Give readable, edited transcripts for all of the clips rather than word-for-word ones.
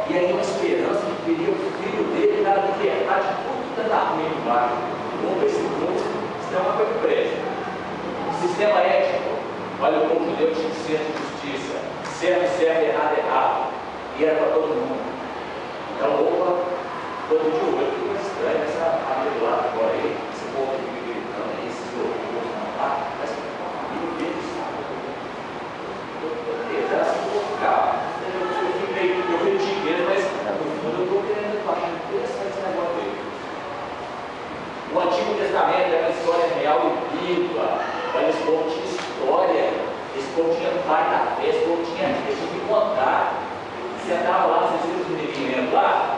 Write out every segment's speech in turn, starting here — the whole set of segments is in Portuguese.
E aí uma esperança que queria o filho dele dar liberdade de tudo que está ruim embaixo. Como esse mundo, isso é uma coisa que presta. Sistema ético. Olha, o povo judeu tinha senso de justiça. Certo, certo, errado, errado. E era para todo mundo. Então, opa, todo dia eu fico estranho essa família do lado agora aí, esse povo que fica gritando aí, esses loucos lá, mas que uma família deles, sabe? Eles eram assim, vou ficar. Eu critico eles, mas no fundo eu estou querendo achar interessante esse negócio dele. O Antigo Testamento é uma história real e viva. Olha, esse povo tinha história, esse povo tinha pai da fé, esse povo tinha que contar. Você estava lá, vocês viram os meninos lá,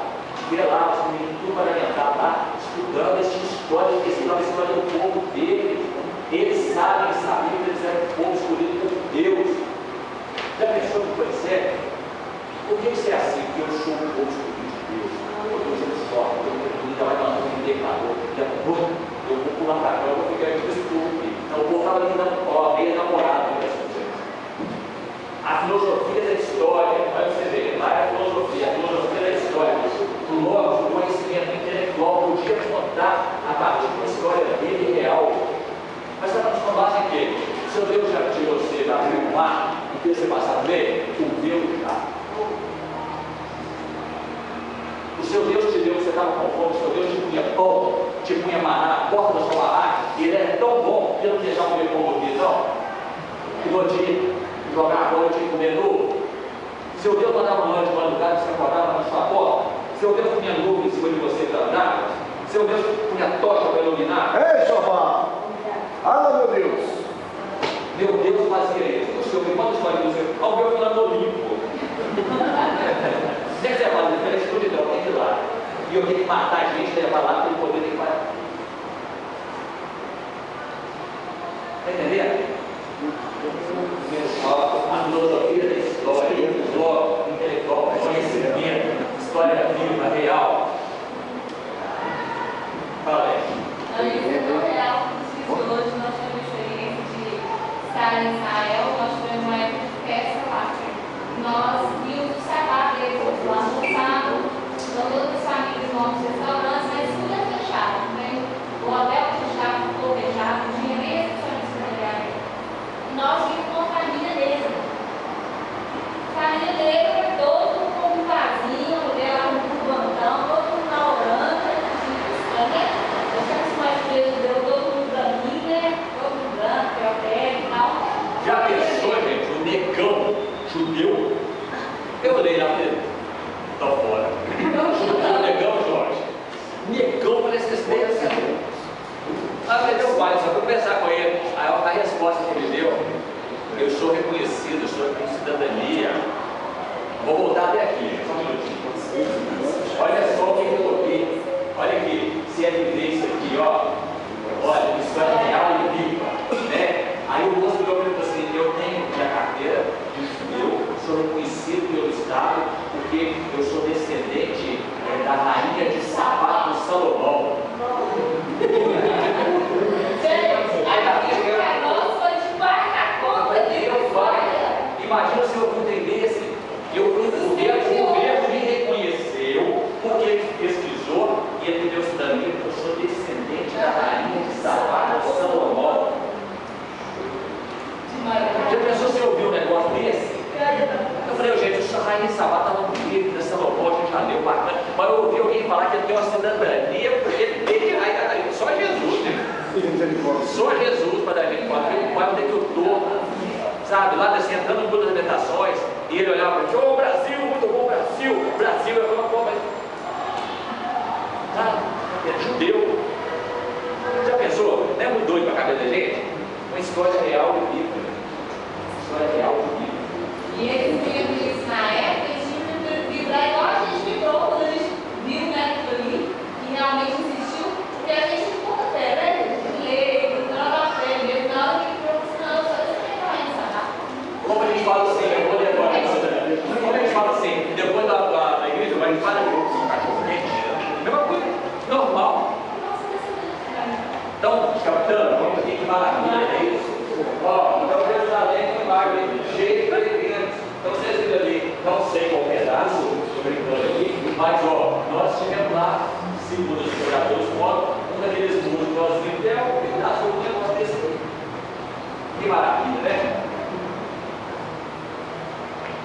via lá, os meninos tudo paramentado lá, estudando, eles tinham história, eles estudavam a história do povo deles. Eles sabiam que eles eram o povo escolhido por Deus. Já pensou que foi certo? Por que isso é assim? Porque eu sou o povo escolhido de Deus. Eu estou sendo sorte, eu ainda vai mandar um indicador, eu vou pular para cá, eu vou ficar aqui desse povo aqui. Então o povo estava ali meio namorado com essas coisas. A filosofia da história, olha você ver, lá é a filosofia da história. O logos, o conhecimento intelectual podia contar a partir de uma história dele real. Mas estava nos base em quê? Seu Deus já tirou você da mar e fez você passar bem? O Deus já. O seu Deus te deu, você estava com fome, o seu Deus te punha pão, te punha maná na porta da sua barraca, e ele era tão bom que ele não deixava comer pão aqui, não. E no dia, jogar a bola, tinha que comer nu. Seu Deus mandava um anjo de madrugada, você acordava na sua porta. Seu Deus punha nuvem em cima de você para andar. Seu Deus punha tocha para iluminar. Ei, Jeová! Ah, meu Deus! Meu Deus fazia isso. O Senhor me conta a história do Senhor. Ao meu final do Olimpo. Deve ser uma diferença do Lidão, tem de lá. E eu tenho que matar a gente, levar lá para ele poder ter que parar. Está entendendo? A filosofia da história, o bloco intelectual, conhecimento, história viva, real. Fala aí. Na história real, hoje nós temos a experiência de estar em Israel, nós tivemos uma época de festa lá. Nós íamos observar eles lá almoçando, todas as famílias vão aos restaurantes, mas tudo é fechado, né? O hotel fechado, ficou fechado, não tinha nem recepcionista familiar. Nós vimos com a família dele. A família dele era todo com um vasinho, lá no bancão, todo mundo na orando, né? Eu sei que mais vezes deu todo mundo branquinho, né? Todo mundo branco, pele e tal. Já pensou, gente, o negão judeu? Eu olhei lá para ele. Tá fora. Judeu, negão, Jorge. Negão parece que esse negão. Ah, meu pai, só para conversar com ele. A resposta que ele deu: eu sou reconhecido, eu sou com cidadania. Vou voltar até aqui, só um minutinho. Olha só o que eu coloquei. Olha aqui, se é viver isso aqui, ó. Olha, história real e viva, né? Aí o moço virou para mim assim: eu tenho minha carteira de judeu, sou reconhecido pelo Estado, porque eu sou descendente da rainha de Sabá do Salomão. Imagina se eu entendesse, o governo me reconheceu, porque ele pesquisou e ele me deu cidadania, porque eu sou descendente da rainha de Sabá do Salomão. Já pensou se eu ouviu um negócio desse? Eu falei, gente, o rainha de Sabá estava no livro da Salomão, a gente já leu bacana, mas eu ouvi alguém falar que ele tem uma cidadania, porque ele tem rainha, só Jesus, né? Só Jesus para dar gente conta. O pai onde é que eu estou, sabe? Lá assim, entrando no mundo das alimentações, e ele olhava para mim: ô Brasil, muito bom Brasil, Brasil. Eu falava: pô, mas. Sabe? É judeu. Já pensou? Não é muito doido para a cabeça da gente? Uma história real e viva. História real e viva. E eles viram isso na época, eles tinham que vibrar igual a gente vibrou quando a gente viu, né, aquilo ali, que realmente existiu, porque a gente não conta fé, né? Como a gente fala assim, eu vou ler agora, como a gente fala assim, depois da igreja vai Mas, ó, nós tivemos lá, segundo os historiadores, um daqueles muros que nós vimos, é um pedaço de um negócio desse aí. Que maravilha, né?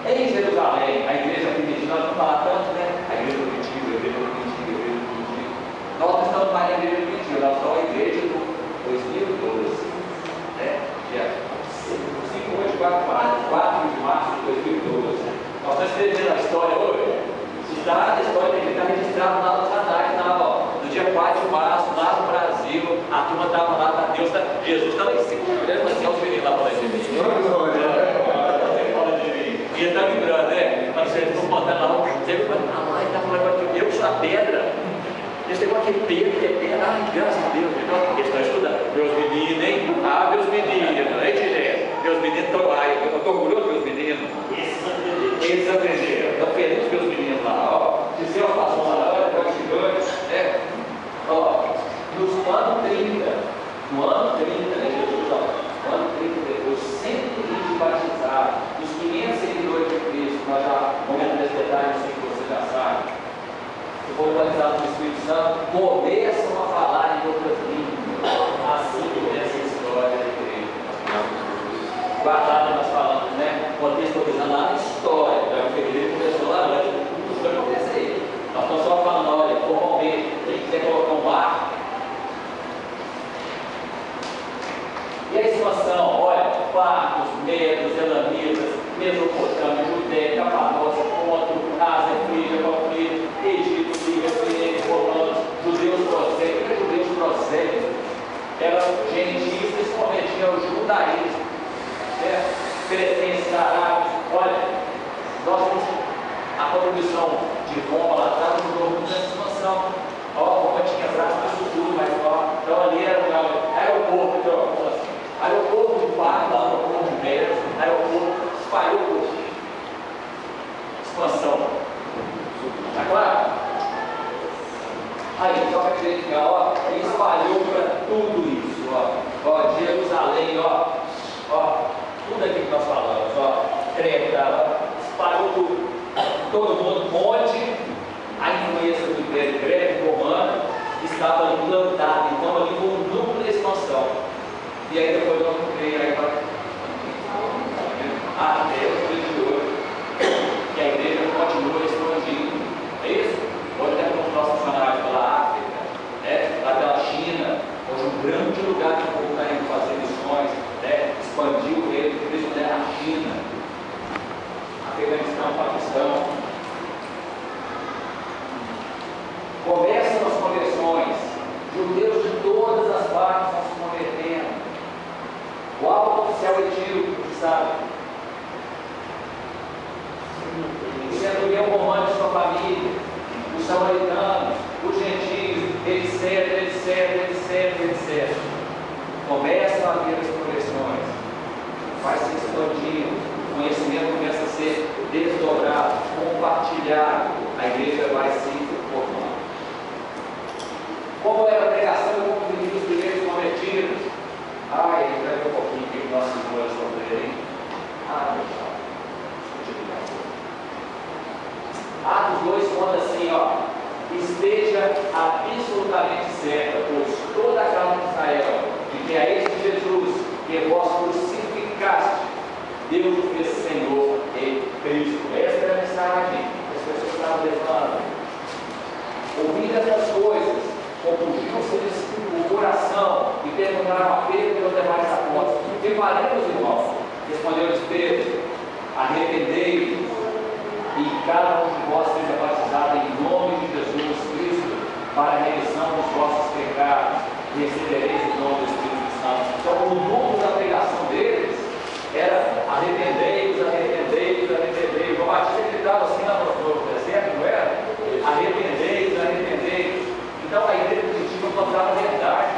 Em Jerusalém, a igreja primitiva, nós não falamos tanto, né? A igreja primitiva, a igreja primitiva, a igreja primitiva. Nós não estamos mais na igreja primitiva, nós estamos na igreja do 2012, né? Dia 5 de 4 de março de 2012. Nós estamos escrevendo a história hoje. Está a história tem que estar registrada lá nos anais, no dia 4 de março, lá no Brasil. A turma estava lá, Deus, Jesus estava em cima, assim, os meninos lá falando de mim. E ele está lembrando, né? Quando vocês estão contando lá, você vai falar, está falando que eu sou a pedra. Eles têm aquele Pedro que é pedra. Ai, graças a Deus. Eles estão estudando. Meus meninos, hein? Ah, meus meninos, hein, Tiré? Meus meninos estão lá. Eu estou orgulhoso dos meus meninos. Eles aprenderam. Estão felizes meus meninos lá, ó. Dizer uma passou lá, olha, gigante, né? Ó, nos anos 30, no ano 30, né, Jesus, ó, no ano 30, depois, 120 batizados. 500 seguidores de Cristo, nós já momento desse detalhe, eu sei que você já sabe, que foram batizados no Espírito Santo, começam a falar em outras línguas, assim que essa história da igreja. Guardado, nós falamos, né? Contextualizando lá na história, a igreja começou lá antes, não foi acontecer. Nós estamos só falando, olha, formalmente, quem quiser colocar um barco. E a expansão, olha, Partos, Medos, Elamitas, Mesopotâmia, Judéia, Capadócia, Ponto, Ásia, Frígia, Palmira, Egito, Síria, Cirene, Romanos, judeus prosélitos, eram gentios, principalmente o judaísmo, pertencentes a árabes. Olha, nós temos a contribuição de Roma lá atrás, ajudou muito nessa expansão. Ó, Roma tinha braço para isso tudo, mas ó, então ali era o aeroporto, então, assim, aeroporto de Parma, aeroporto de Medas, aeroporto espalhou por expansão. Está claro? Aí, só para verificar, ó, ele espalhou para tudo isso, ó, Jerusalém, ó, tudo aqui que nós falamos, ó, Creta, ó, espalhou tudo, todo mundo, onde a influência do Império Grego-Romano estava implantada, então ali foi um núcleo de expansão. E aí depois nós veio aí para até os dias de hoje, que a igreja continua expandindo. É isso? Hoje até com os nossos funcionários pela África, né? Lá pela China, hoje um grande lugar que o povo está indo fazer missões, né? Expandiu o reino de Cristo na China, Afeganistão, Paquistão. Começam as conversões, judeus de todas as partes estão se convertendo. O alto oficial etíope, sabe? O centurião romano e sua família, os samaritanos, os gentios, etc. Começam a haver as conversões, vai se expandindo, o conhecimento começa a ser desdobrado, compartilhado, a igreja vai se formando. Como era a pregação e como viviam os primeiros convertidos? Ai, vai ver um pouquinho que nós vamos sofrer, hein? Atos 2 conta assim, ó, esteja absolutamente certa, pois toda a casa de Israel, de que a este Jesus, que vós crucificaste, Deus o fez Senhor e Cristo. Esta era a mensagem que as pessoas estavam levando. Ouvindo essas coisas, compungiu-se o coração e perguntaram a Pedro e aos demais apóstolos: que faremos, irmãos? Respondeu-lhes Pedro: arrependei-vos e cada um de vós seja batizado em nome de Jesus Cristo para a remissão dos vossos pecados e recebereis o nome do Espírito Santo. Então o núcleo da pregação deles era arrependei-vos. O batista gritava assim lá no deserto, não era? Arrependei-vos. Então a igreja primitiva contava a verdade.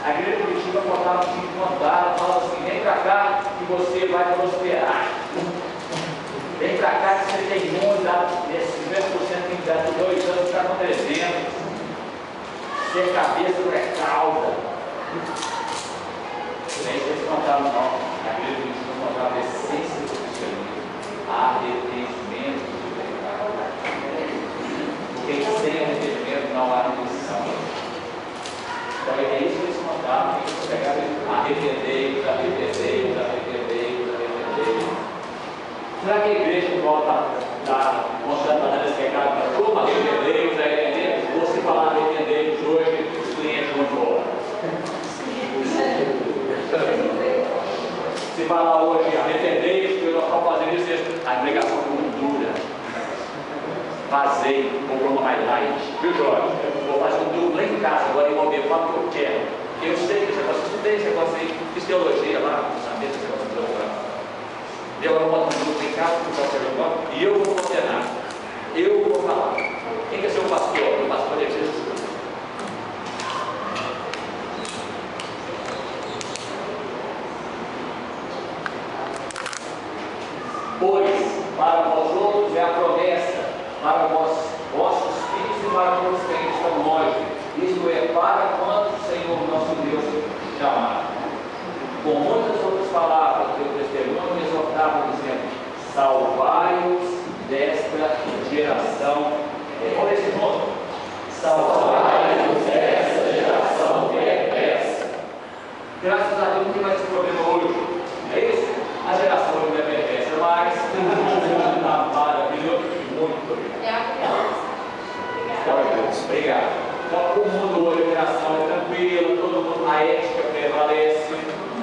A igreja primitiva contava o que contava, falava assim: vem para cá que você vai prosperar. Vem para cá que você tem muito, esse 50% tem dado 2 anos, está acontecendo. Você é cabeça, não é cauda. Nem eles contavam, não. A igreja primitiva contava a essência do cristianismo, arrependimento do pecado. pegava arrependei-vos, arrependei-vos, arrependei-vos, arrependei-vos. Será que a igreja que volta está mostrando para esse recado para a turma, arrependei-vos, arrependei-vos? Ou se falar arrependei-vos hoje, os clientes vão embora? Se falar hoje, arrependei-vos, que eu não estou fazendo isso, a pregação foi muito dura. Vazei, vou pôr uma highlight, viu, Jorge? Vou fazer um duro lá em casa, agora eu vou ver quanto que eu quero. Eu sei que esse negócio, estudei esse negócio aí, fiz teologia lá, não sabia desse negócio de doutorado. Eu vou botar um grupo em casa, e eu vou condenar. Eu vou falar. Quem quer ser o pastor? O pastor deve ser Jesus. Pois, para vós outros é a promessa, para vossos filhos e para todos que ainda estão longe. Isto é, para quando o Senhor nosso Deus chamar. Com muitas outras palavras, teu testemunho exortava, dizendo: salvai-os desta geração. Olha esse nome: salvai-os desta geração perversa. Graças a Deus não tem mais esse problema hoje. É isso? A geração hoje é perversa, mas maravilhoso. Muito obrigado. Obrigado. Então, o mundo hoje, a geração é tranquila, todo mundo, a ética prevalece,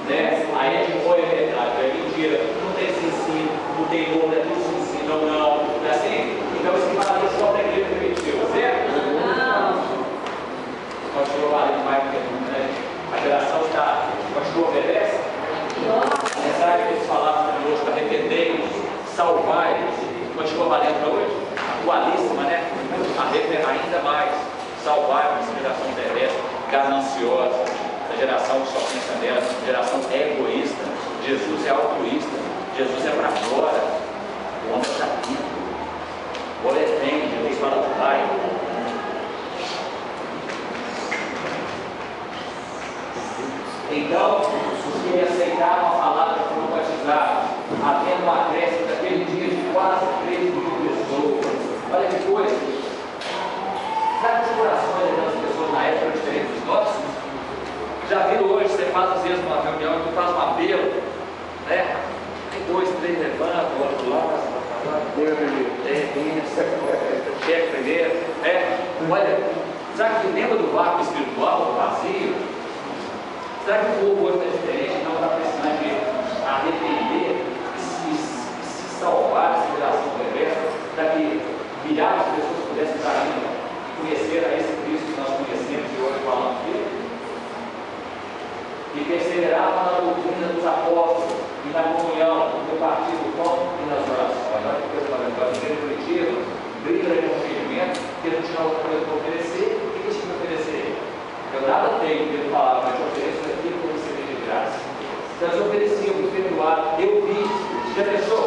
né? A ética ou é verdade, é mentira, não tem se ensino, não tem nome, é tudo se ensina ou não, é assim? Então, esse maravilha só da igreja permitiu, certo? Não. Continua valendo mais do que nunca, né? A geração está, continua obedece? A mensagem que eles falaram conosco, arrependei-nos, salvai-nos, continua valendo para hoje? Atualíssima, né? Ainda mais, salvar essa geração perversa, gananciosa, a geração que só pensa nela, a geração egoísta. Jesus é altruísta, Jesus é para fora, o homem está aqui, o homem tem, Jesus fala do Pai. Então, os que me aceitaram a palavra foram batizados, havendo um acréscimo daquele dia de quase 3.000 pessoas. Olha que coisa! Sabe que os corações das pessoas na época eram diferentes dos nossos? Já viram hoje, você faz às vezes uma reunião, tu faz um apelo, né? Tem 2, 3 levanta, o outro lá, chefe primeiro, olha, será que lembra do vácuo espiritual, do vazio? Será que o povo hoje está diferente, não está precisando de arrepender e se salvar dessa geração perversa, para que milhares de pessoas pudessem estar ainda conhecer a esse Cristo que nós conhecemos e hoje falamos dele? E perseverava na doutrina dos apóstolos e na comunhão, no partir do pão e nas orações. Olha que coisa maravilhosa, igreja coletiva, briga de arrependimento, porque não tinha outra coisa para oferecer. O que eles tinham que oferecer? Eu nada tenho, ele falava, mas eu ofereço aquilo que eu recebi de graça. Então eles ofereciam, me perdoaram. Eu vi, já pensou,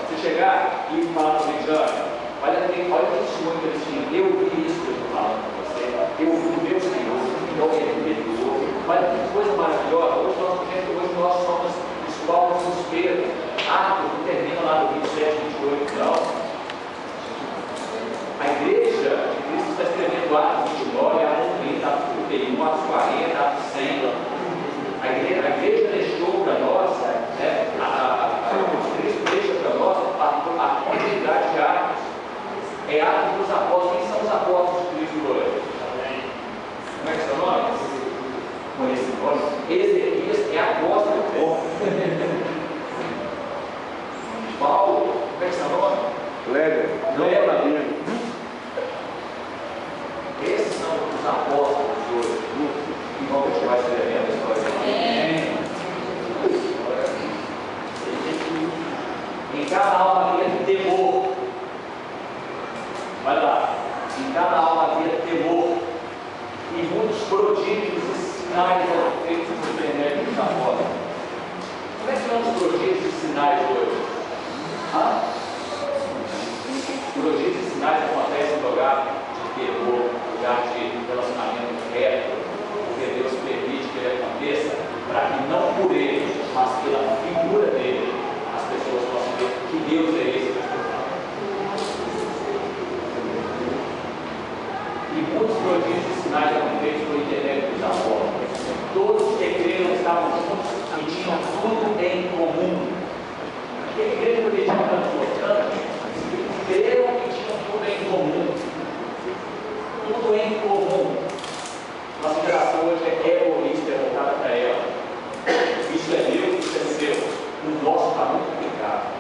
você chegar e falar para o exame, olha o testemunho que eles tinham. Eu vi isso que eu estou falando para você. Eu vi o meu Senhor, então ele me perdoou. Olha que coisa maravilhosa. Hoje nós somos escolas dos Pedro. Atos não termina lá no 27, 28, não. A igreja de Cristo está escrevendo Atos 29, Atos 30, Atos 31, Atos 40, Atos 100. A igreja deixou para nós, né, Cristo deixa para nós a quantidade de Atos. É Atos dos Apóstolos. Quem são os apóstolos de Cristo hoje? Como é que é o seu nome? Com esse nome? Ezequias é apóstolo do povo. Paulo, como é que é o seu nome? Léder. Léder. Esses são os apóstolos de hoje. E vão continuar escrevendo a história. Em cada alma havia temor. Vai lá. Em cada alma havia temor. E muitos prodígios e sinais eram feitos por intermédio dos apóstolos. Como é que são os prodígios e sinais hoje? Prodígios e sinais acontecem no lugar de temor, no lugar de relacionamento reto, porque Deus permite que ele aconteça para que não por ele, mas pela figura dele, as pessoas possam ver que Deus é esse que está falando. E muitos prodígios e sinais eram feitos por intermédio dos apóstolos. Todos que creram estavam juntos e tinham tudo em comum. Porque a igreja do Egito está nos mostrando que creram que tinham tudo em comum. Tudo em comum. Nossa geração hoje é egoísta, é voltada para ela. Isso é meu, isso é seu. O nosso está muito complicado.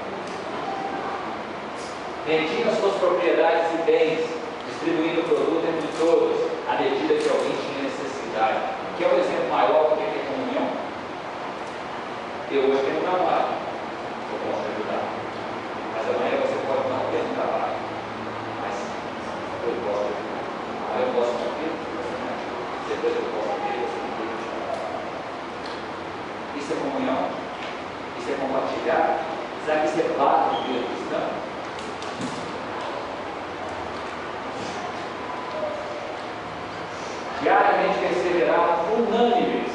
Vendiam suas propriedades e bens, distribuindo o produto entre todos, à medida que alguém tinha necessidade. Que é o exemplo maior do que é comunhão. Eu hoje tenho trabalho, eu posso ajudar. Mas amanhã você pode não ter um trabalho. Mas eu posso ajudar. Aí eu posso não ter, depois eu posso ter, você não tem. Isso é comunhão? Isso é compartilhar? Será que isso é básico na vida cristã? Diariamente perseveravam unânimes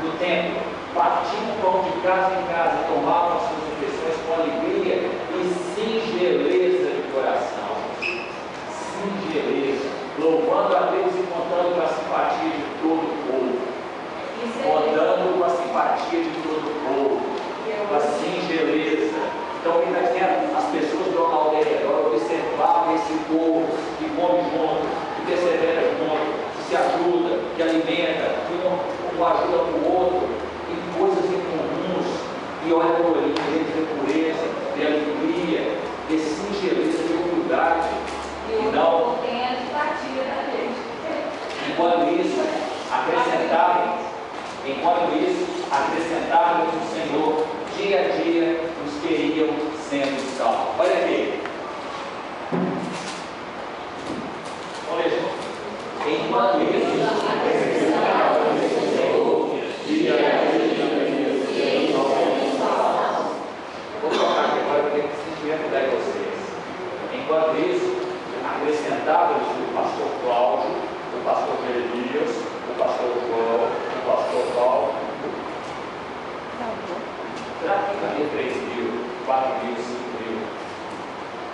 no templo, partindo pão de casa em casa, tomavam as suas refeições com alegria e singeleza de coração. Singeleza, louvando a Deus e contando com a simpatia de todo o povo. Contando com a simpatia de todo o povo, com a singeleza. Então, ele está dizendo, as pessoas do ao redor observavam esse povo que come junto, que persevera junto, que se ajuda, que alimenta, que um ajuda o outro, em coisas em comuns, e olha por ali, de pureza, de alegria, de singeleza, de humildade. E não tem a empatia da gente. Enquanto isso, acrescentavam o Senhor, dia a dia, os que iam sendo salvos. Olha aqui. Olha, gente. Enquanto isso, acrescentavam o Senhor, dia a dia, vou colocar aqui agora para que vocês ajudar vocês. Enquanto isso, acrescentavam-lhes o pastor Cláudio, o pastor Elias, o pastor João, o pastor Paulo. Será que cabia 3 mil, 4 mil, 5 mil?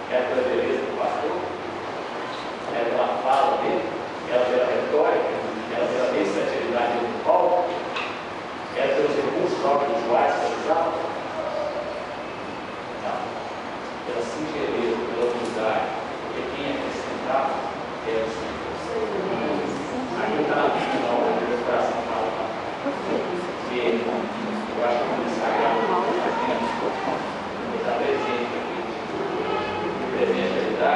Era pela beleza do pastor? Era pela fala dele? Era pela retórica? Era pela versatilidade do Paulo? Era pelos recursos audiovisuais que ele usava? Não. Pela singeleza, pela humildade. Porque quem acrescentava era o Senhor. Aqui não está na Bíblia, não, o coração fala. Porque eu acho que o sagrado está presente aqui. O presente que ele dá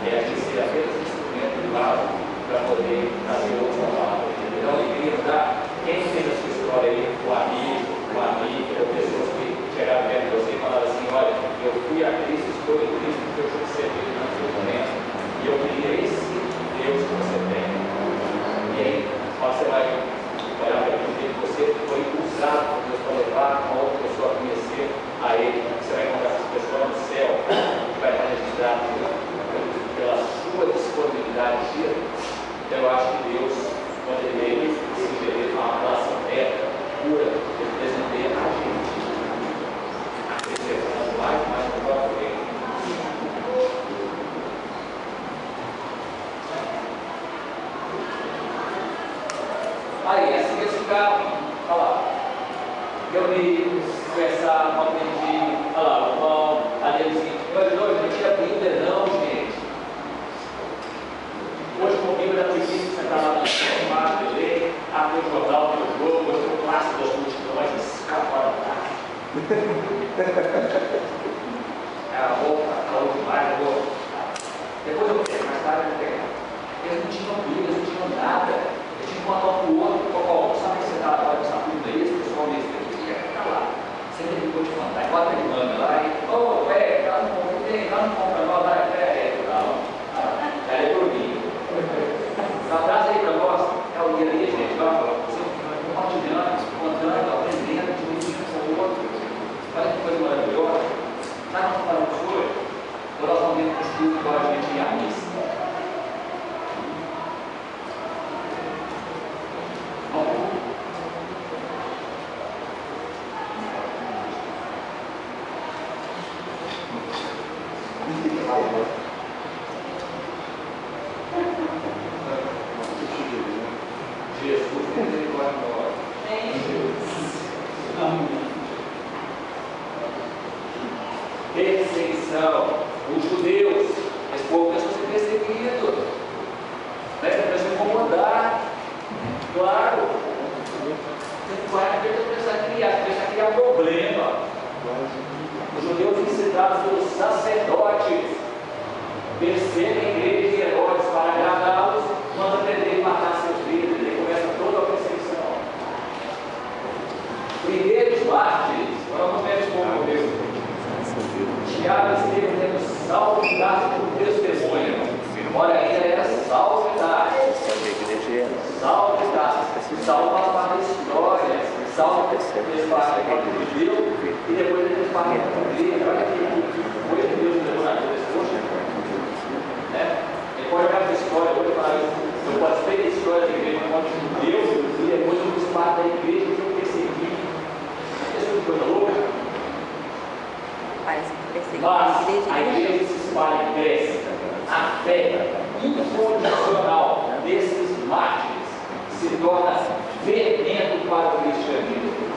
é a gente ser apenas instrumento de lado para poder trazer outra palavra. Então, ele queria dar, quem fez a sua história aí, o amigo, ou pessoas que chegaram perto de você e falaram assim: olha, eu fui a Cristo, estou em Cristo, porque eu fui servido no seu momento, e eu queria esse Deus que você tem. E aí, você vai olhar para ele que você foi usado por Deus para levar uma outra pessoa a conhecer a Ele. Você vai encontrar essa pessoa no céu, que vai estar registrado pela sua disponibilidade de vida. Então, eu acho que Deus, quando Ele se gerou uma relação reta, pura, Ele presenteia a gente. Acrescentando mais e mais no próprio reino. Aí, assim eles ficaram, olha lá, reunidos, conversavam, aprendiam, olha lá, o pão, ali eles diziam, hoje não tinha Bíblia não, gente. Hoje com Bíblia era difícil sentar lá no sofá, ler, abrir o jornal, ver o jogo, mostrar o clássico das multidões, e 4 horas da tarde. Era roupa, calor demais, eu vou. Depois eu vou ter, mais tarde eu vou pegar. Eles não tinham Bíblia, eles não tinham nada. Um anota o outro, qual sabe que você está agora, essa Bíblia aí, esse pessoal nesse aqui, fica lá. Você tem que contar, igual aquele mano lá, e, lá não compra, não, lá, não. Aí é por mim. Traz aí para nós, é o guia aí, gente, você compartilhando, contando, aprendendo, dividindo com o outro. Olha que coisa maravilhosa. Sabe o que nós falamos hoje? Quando nós vamos ver o estudo agora a gente ir à missa. Jesus, misericórdia. perseguição. Os judeus, esse povo começou a ser perseguido, né? Começou a incomodar, claro. Você vai começar a criar problema. Os judeus incitados pelos sacerdotes perseguem a igreja de Herodes para agradá-los, manda prender e matar seus líderes. Aí começa toda a perseguição. Primeiros mártires, foram os mesmos como morreu. Tiago esteve tendo salvo de Tarso por testemunha. Olha, ainda era salvo de Tarso. Salvo de Tarso. Salvo faz parte da história. Salvo fez parte da igreja de Deus e depois ele fez parte da igreja. Olha que coisa que Deus levou na vida desse povo. Ele pode olhar para a história hoje e falar: eu participei da história da igreja enquanto judeu e depois eu fiz parte da igreja que eu persegui. Isso é coisa louca. Mas a igreja se espalha e cresce. A fé incondicional desses mártires se torna fermento para o cristianismo.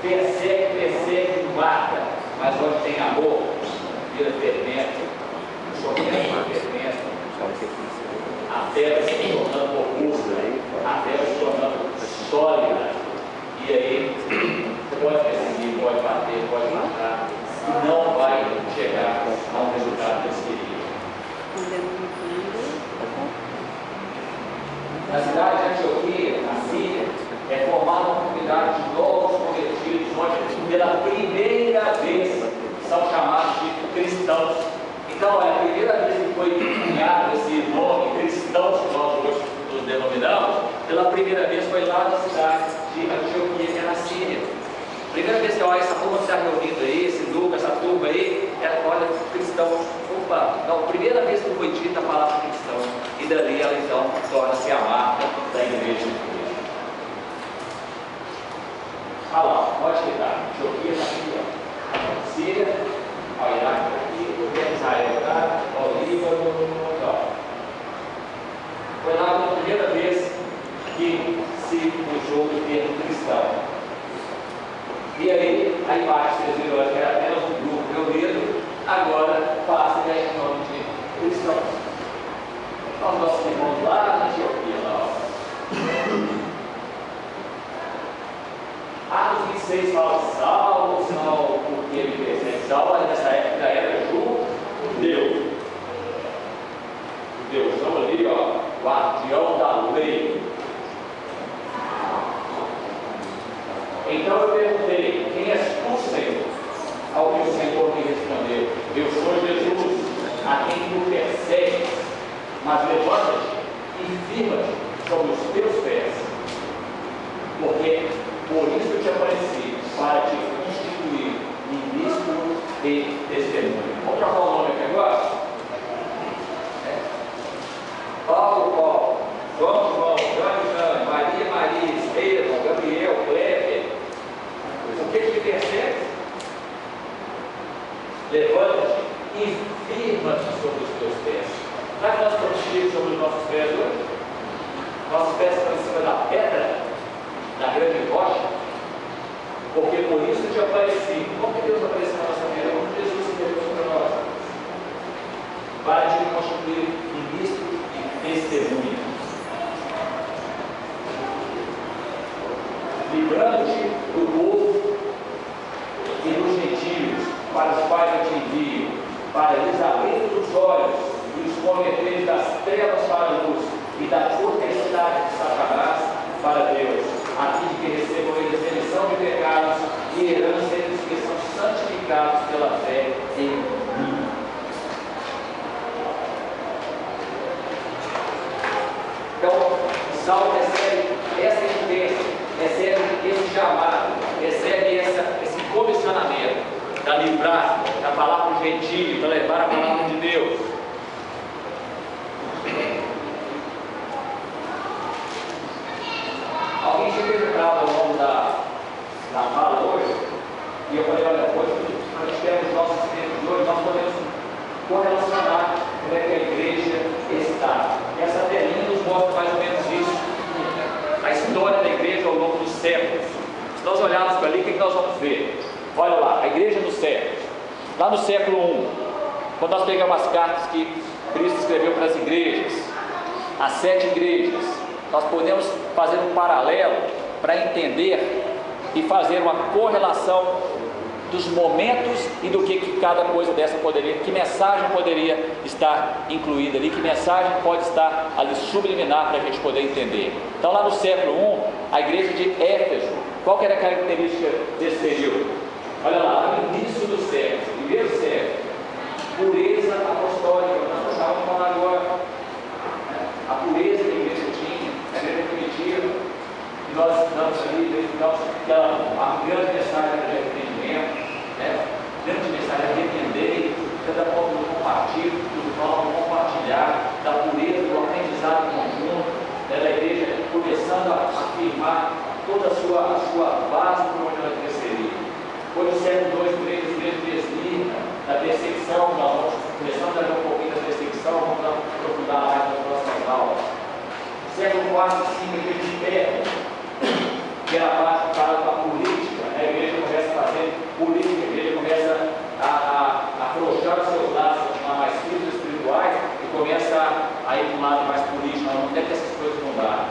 Persegue, mata, mas onde tem amor, vira fermento. Fermento. A fé vai se tornando robusta, a fé vai se tornando sólida. E aí, você pode perseguir, pode bater, pode matar, e não vai chegar a um resultado desse querido. Na cidade de Antioquia, na Síria, é formada uma comunidade de novos convertidos, onde pela primeira vez são chamados de cristãos. Então, é a primeira vez que foi cunhado esse nome, cristãos, que nós hoje nos denominamos, pela primeira vez foi lá na cidade de Antioquia, que é na Síria. Primeira vez que olha essa turma que está reunindo aí, esse grupo, essa turma aí, olha, cristãos. Opa, não, primeira vez que foi dita a palavra cristão, e dali ela então torna-se a marca da igreja de Cristo. Olha lá, pode clicar. Antioquia está aqui, ó. Síria, o Iraque está aqui, Israel está, o Líbano, ó. Foi lá pela primeira vez que se usou o termo cristão. E aí, a imagem que vocês viram que era apenas um grupo reunido, agora passa a ter o nome de cristãos. Os nossos irmãos lá na Antioquia, lá, ó. Atos 26 fala Saulo, porque ele persegue. Saulo nessa época era judeu. Judeus, estão ali, ó, guardião da lei. Então eu perguntei: quem és tu, Senhor? Ao que o Senhor me respondeu: eu sou Jesus, a quem tu persegues, mas levanta-te e firma-te sobre os teus pés, porque por isso eu te apareci, para te instituir ministro e testemunho. Vamos trocar o nome aqui agora? Paulo, João, Jane, Maria, Estevão, Gabriel, Kleber. O que te persegue? Levanta-te e firma-te sobre os teus pés. Não é que nós estamos cheios sobre os nossos pés hoje? Nossos pés estão em cima da pedra, da grande rocha, porque por isso te apareci. Como que Deus apareceu na nossa vida? Como Jesus se revelou sobre nós? Para te constituir ministro e testemunha. Livrando-te do povo e dos gentios, para os quais eu te envio, para lhes abrir os olhos e os converteres das trevas para a luz e da potestade de Satanás para Deus, a fim de que recebam eles remissão de pecados e herança entre os que são santificados pela fé em mim. Então, Saulo recebe essa incumbência, recebe esse chamado, recebe esse comissionamento para livrar, para falar para o gentio, para levar a palavra de Deus. Alguém tinha perguntado ao longo da fala hoje, e eu falei: olha, hoje nós temos os nossos tempos de hoje, nós podemos correlacionar como é que a igreja está. E essa telinha nos mostra mais ou menos isso, a história da igreja ao longo dos séculos. Se nós olharmos para ali, o que nós vamos ver? Olha lá, a igreja dos séculos. Lá no século I, quando nós pegamos as cartas que Cristo escreveu para as igrejas, as 7 igrejas, nós podemos fazer um paralelo para entender e fazer uma correlação dos momentos e do que cada coisa dessa poderia, que mensagem poderia estar incluída ali, que mensagem pode estar ali subliminar para a gente poder entender. Então lá no século I, a igreja de Éfeso, qual que era a característica desse período? Olha lá no início do século, primeiro século, pureza apostólica, nós estávamos falando agora, a pureza que a igreja tinha, a igreja primitiva, e nós estamos ali, a grande mensagem era de arrependimento, a grande mensagem é arrepender, cada povo do compartilho, do compartilhar, da pureza, do aprendizado conjunto, da igreja começando a afirmar toda a sua base por onde ela cresceria. Foi no século II, a igreja desliga da perseguição, nós vamos começando a ver um pouquinho da perseguição, vamos aprofundar mais nas próximas aulas. Século IV, a igreja de Pedro, que era a parte que fala da política, a igreja começa a fazer política, a igreja começa a afrouxar os seus laços mais firmes espirituais e começa a ir para um lado mais político, não tem que essas coisas mudarem.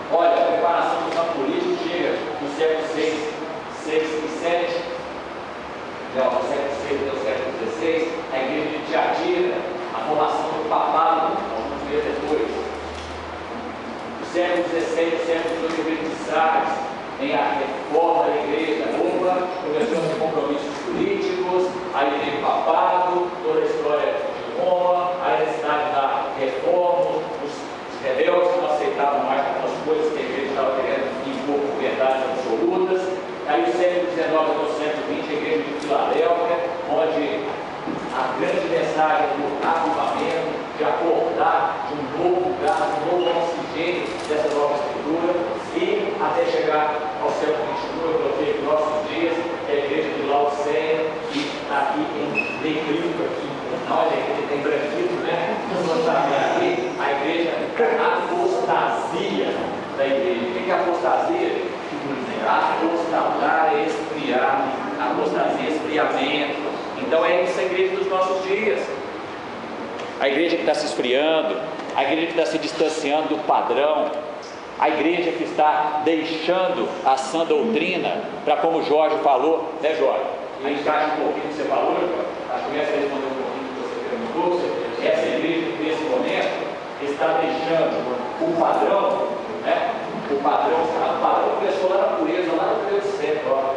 Olha, a preparação do campo político chega no século VI e VII, no século VI e no século XVI, a igreja de Tiatira, a formação do papado, alguns meses depois. No século XVI e século XVIII, a igreja de Sardes, tem a reforma da igreja, Roma, começou a ter compromissos políticos, aí tem o papado, toda a história de Roma, a necessidade da reforma, os rebeldes que não aceitavam mais algumas coisas que a igreja estava querendo impor por verdades absolutas. Aí o século XIX até o século XX, a igreja de Filadélfia, onde a grande mensagem do avivamento, de acordar de um novo gás, de um novo oxigênio dessa nova escritura, e até chegar ao século XXI, eu coloquei nos nossos dias, que é a igreja de Laodiceia, que está aqui em negrito, aqui, não é negrito, tem branquito, né? Aqui, a igreja, a apostasia da igreja. O que é apostasia? Apostatar é esfriar, apostasia é esfriamento. Então é isso a igreja dos nossos dias. A igreja que está se esfriando, a igreja que está se distanciando do padrão, a igreja que está deixando a sã doutrina, para como o Jorge falou, né Jorge? A gente encaixa um pouquinho do que você falou, Jorge? Acho que começa a responder um pouquinho do que você perguntou. Essa igreja que nesse momento está deixando o padrão, né? O padrão começou lá na pureza, lá no primeiro século, ó.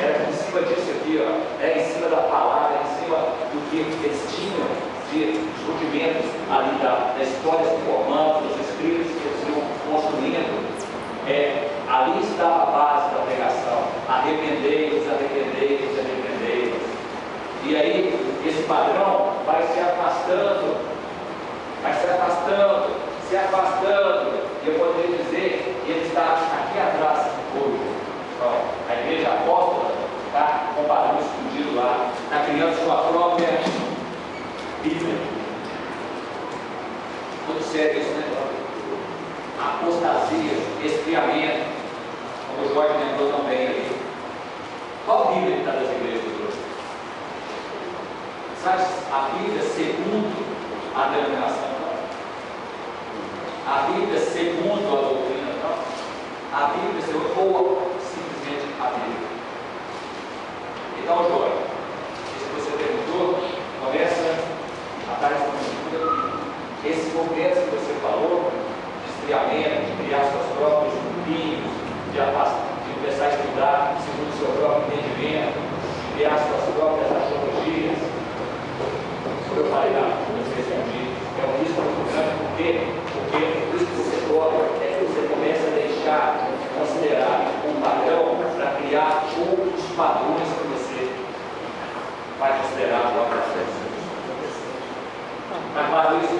Era em cima disso aqui, ó. Era em cima da palavra, em cima do que eles tinham de rudimentos ali da história se formando, dos escritos que eles iam construindo. Ali estava a base da pregação. Arrependei-vos, arrependei-vos, arrependei-vos. E aí, esse padrão vai se afastando, se afastando, e eu poderia dizer que ele está aqui atrás hoje. Então, a igreja apóstola está com o padrão escondido lá, está criando sua própria Bíblia. Muito sério isso, né? Apostasia, esfriamento, como o Jorge lembrou também ali. Qual Bíblia está das igrejas hoje? Sabe a Bíblia segundo a denominação? A Bíblia segundo a doutrina, não? A Bíblia segundo, ou simplesmente a Bíblia. Então, Jorge, se você perguntou, começa a estar respondendo. Esses movimentos que você falou, de esfriamento, de criar seus próprios grupinhos, de começar a estudar segundo o seu próprio entendimento, de criar suas próprias astrologias, como eu falei lá, como eu respondi, é um risco muito grande, porque o risco que você corre é que você começa a deixar de considerar um padrão para criar outros padrões que você vai considerar agora para as pessoas. Mas, isso